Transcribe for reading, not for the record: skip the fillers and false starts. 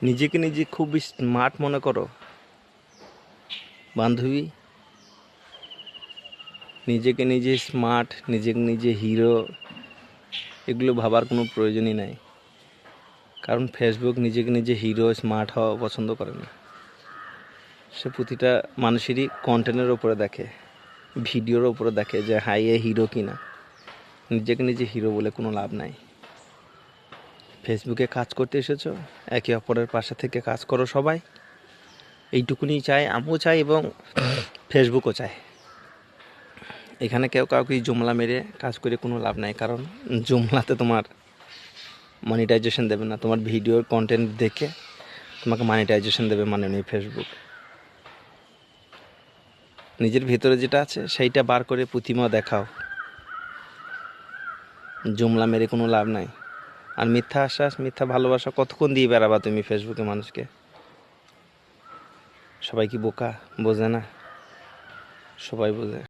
নিজেকে নিজে খুব স্মার্ট মনে করো বান্ধবী? নিজেকে নিজে স্মার্ট, নিজেকে নিজে হিরো, এগুলো ভাবার কোনো প্রয়োজনই নাই। কারণ ফেসবুক নিজেকে নিজে হিরো স্মার্ট হওয়া পছন্দ করে না। সে প্রতিটা মানুষেরই কন্টেন্টের ওপরে দেখে, ভিডিওর ওপরে দেখে যে হাই এ হিরো কিনা। নিজেকে নিজে হিরো বলে কোনো লাভ নাই। ফেসবুকে কাজ করতে এসেছো, একে অপরের পাশে থেকে কাজ করো সবাই, এইটুকুনি চাই, আমিও চাই এবং ফেসবুকও চায়। এখানে কেউ কাউকে জুমলা মেরে কাজ করে কোনো লাভ নাই। কারণ জুমলাতে তোমার মনিটাইজেশন দেবে না। তোমার ভিডিওর কন্টেন্ট দেখে তোমাকে মনিটাইজেশন দেবে মাননীয় ফেসবুক। নিজের ভিতরে যেটা আছে সেইটা বার করে প্রতিমা দেখাও। জুমলা মেরে কোনো লাভ নাই। আর মিথ্যা আশ্বাস, মিথ্যা ভালোবাসা কতক্ষণ দিয়ে বেড়াবা তুমি ফেসবুকে মানুষকে? সবাই কি বোকা? বোঝে না? সবাই বোঝে।